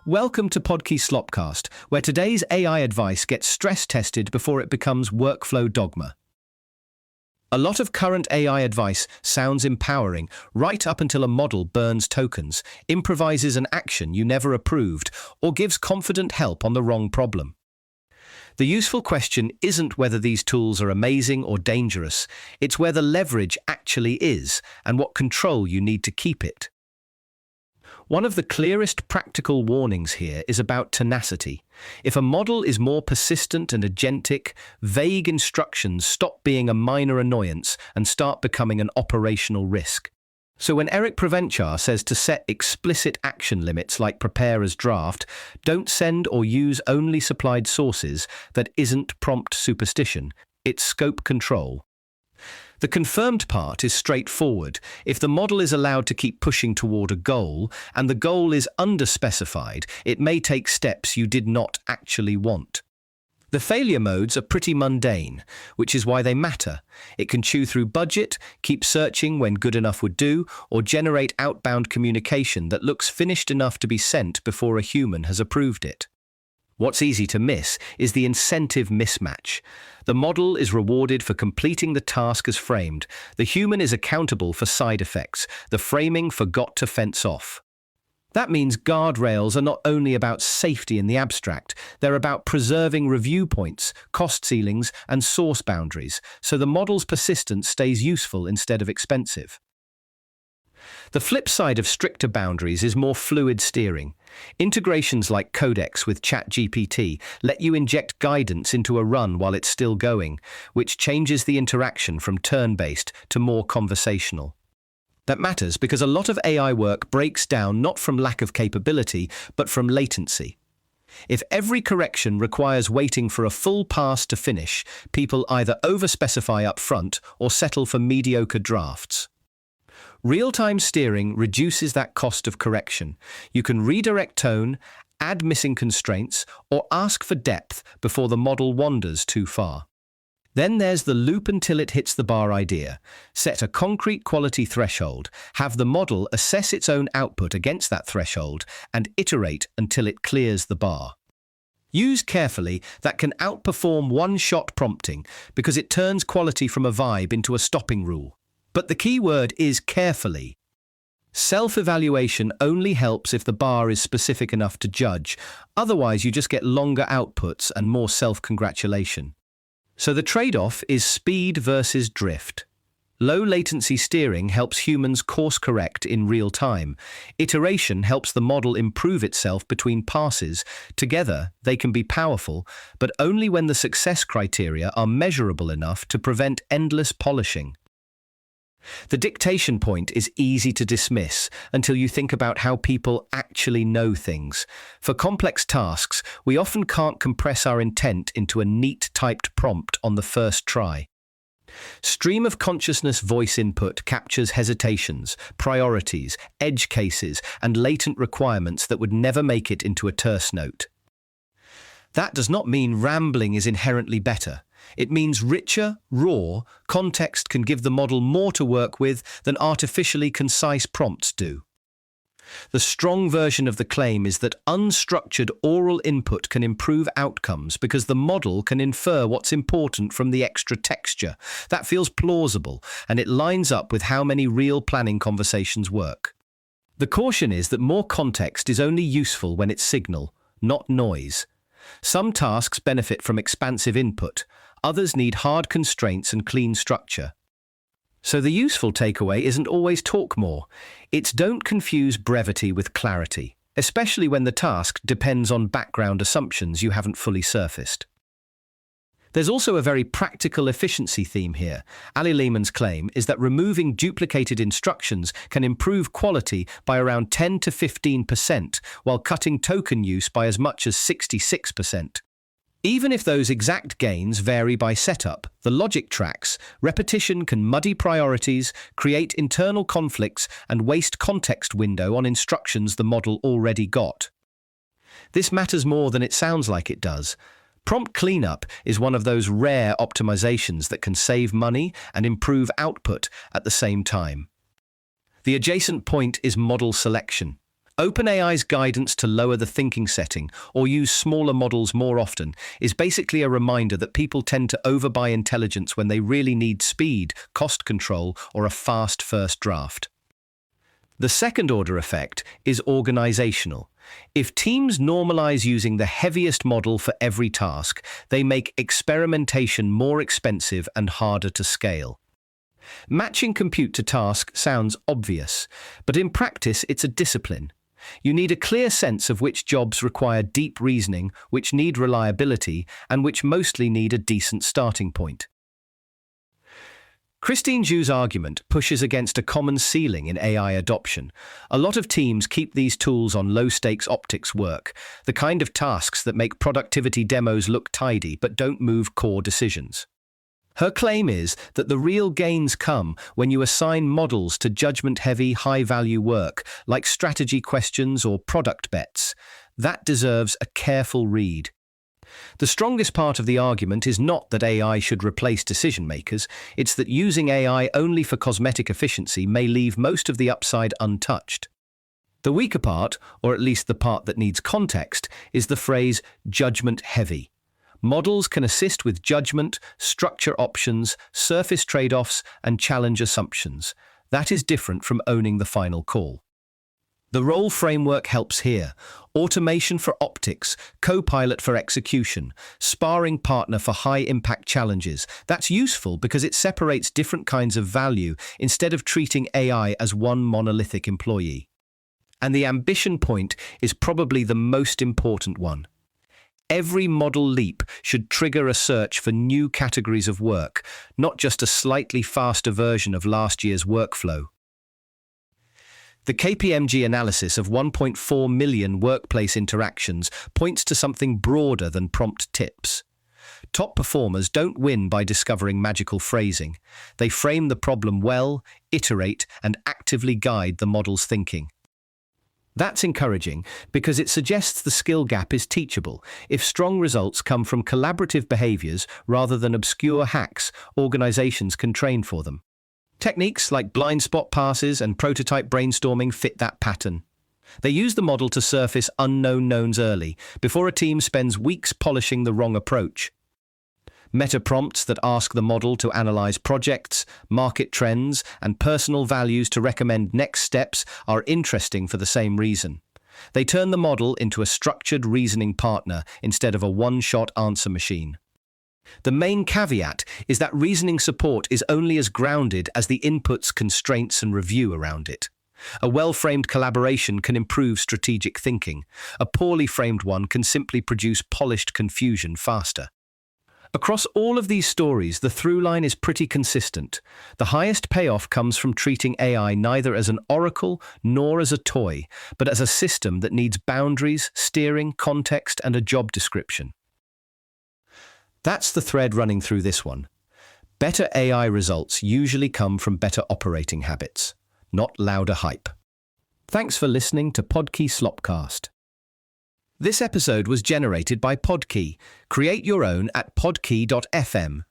Welcome to Podkey Slopcast, where today's AI advice gets stress-tested before it becomes workflow dogma. A lot of current AI advice sounds empowering, right up until a model burns tokens, improvises an action you never approved, or gives confident help on the wrong problem. The useful question isn't whether these tools are amazing or dangerous, it's where the leverage actually is, and what control you need to keep it. One of the clearest practical warnings here is about tenacity. If a model is more persistent and agentic, vague instructions stop being a minor annoyance and start becoming an operational risk. So when Eric Prevenchar says to set explicit action limits like prepare as draft, don't send or use only supplied sources, that isn't prompt superstition, it's scope control. The confirmed part is straightforward. If the model is allowed to keep pushing toward a goal, and the goal is underspecified, it may take steps you did not actually want. The failure modes are pretty mundane, which is why they matter. It can chew through budget, keep searching when good enough would do, or generate outbound communication that looks finished enough to be sent before a human has approved it. What's easy to miss is the incentive mismatch. The model is rewarded for completing the task as framed. The human is accountable for side effects. The framing forgot to fence off. That means guardrails are not only about safety in the abstract, they're about preserving review points, cost ceilings, and source boundaries, so the model's persistence stays useful instead of expensive. The flip side of stricter boundaries is more fluid steering. Integrations like Codex with ChatGPT let you inject guidance into a run while it's still going, which changes the interaction from turn-based to more conversational. That matters because a lot of AI work breaks down not from lack of capability, but from latency. If every correction requires waiting for a full pass to finish, people either overspecify up front or settle for mediocre drafts. Real-time steering reduces that cost of correction. You can redirect tone, add missing constraints, or ask for depth before the model wanders too far. Then there's the loop until it hits the bar idea. Set a concrete quality threshold, have the model assess its own output against that threshold, and iterate until it clears the bar. Use carefully that can outperform one-shot prompting because it turns quality from a vibe into a stopping rule. But the key word is carefully. Self-evaluation only helps if the bar is specific enough to judge, otherwise you just get longer outputs and more self-congratulation. So the trade-off is speed versus drift. Low-latency steering helps humans course-correct in real time. Iteration helps the model improve itself between passes. Together, they can be powerful, but only when the success criteria are measurable enough to prevent endless polishing. The dictation point is easy to dismiss until you think about how people actually know things. For complex tasks, we often can't compress our intent into a neat typed prompt on the first try. Stream of consciousness voice input captures hesitations, priorities, edge cases, and latent requirements that would never make it into a terse note. That does not mean rambling is inherently better. It means richer, raw, context can give the model more to work with than artificially concise prompts do. The strong version of the claim is that unstructured oral input can improve outcomes because the model can infer what's important from the extra texture. That feels plausible, and it lines up with how many real planning conversations work. The caution is that more context is only useful when it's signal, not noise. Some tasks benefit from expansive input, others need hard constraints and clean structure. So the useful takeaway isn't always talk more. It's don't confuse brevity with clarity, especially when the task depends on background assumptions you haven't fully surfaced. There's also a very practical efficiency theme here. Ali Lehman's claim is that removing duplicated instructions can improve quality by around 10 to 15%, while cutting token use by as much as 66%. Even if those exact gains vary by setup, the logic tracks, repetition can muddy priorities, create internal conflicts, and waste context window on instructions the model already got. This matters more than it sounds like it does. Prompt cleanup is one of those rare optimizations that can save money and improve output at the same time. The adjacent point is model selection. OpenAI's guidance to lower the thinking setting or use smaller models more often is basically a reminder that people tend to overbuy intelligence when they really need speed, cost control, or a fast first draft. The second-order effect is organizational. If teams normalize using the heaviest model for every task, they make experimentation more expensive and harder to scale. Matching compute to task sounds obvious, but in practice it's a discipline. You need a clear sense of which jobs require deep reasoning, which need reliability, and which mostly need a decent starting point. Christine Zhu's argument pushes against a common ceiling in AI adoption. A lot of teams keep these tools on low-stakes optics work, the kind of tasks that make productivity demos look tidy but don't move core decisions. Her claim is that the real gains come when you assign models to judgment-heavy, high-value work, like strategy questions or product bets. That deserves a careful read. The strongest part of the argument is not that AI should replace decision-makers, it's that using AI only for cosmetic efficiency may leave most of the upside untouched. The weaker part, or at least the part that needs context, is the phrase judgment-heavy. Models can assist with judgment, structure options, surface trade-offs, and challenge assumptions. That is different from owning the final call. The role framework helps here. Automation for optics, co-pilot for execution, sparring partner for high-impact challenges. That's useful because it separates different kinds of value instead of treating AI as one monolithic employee. And the ambition point is probably the most important one. Every model leap should trigger a search for new categories of work, not just a slightly faster version of last year's workflow. The KPMG analysis of 1.4 million workplace interactions points to something broader than prompt tips. Top performers don't win by discovering magical phrasing. They frame the problem well, iterate, and actively guide the model's thinking. That's encouraging because it suggests the skill gap is teachable. If strong results come from collaborative behaviors rather than obscure hacks, organizations can train for them. Techniques like blind spot passes and prototype brainstorming fit that pattern. They use the model to surface unknown knowns early, before a team spends weeks polishing the wrong approach. Meta prompts that ask the model to analyze projects, market trends, and personal values to recommend next steps are interesting for the same reason. They turn the model into a structured reasoning partner instead of a one-shot answer machine. The main caveat is that reasoning support is only as grounded as the input's constraints and review around it. A well-framed collaboration can improve strategic thinking. A poorly framed one can simply produce polished confusion faster. Across all of these stories, the through line is pretty consistent. The highest payoff comes from treating AI neither as an oracle nor as a toy, but as a system that needs boundaries, steering, context, and a job description. That's the thread running through this one. Better AI results usually come from better operating habits, not louder hype. Thanks for listening to Podkey Slopcast. This episode was generated by Podkey. Create your own at podkey.fm.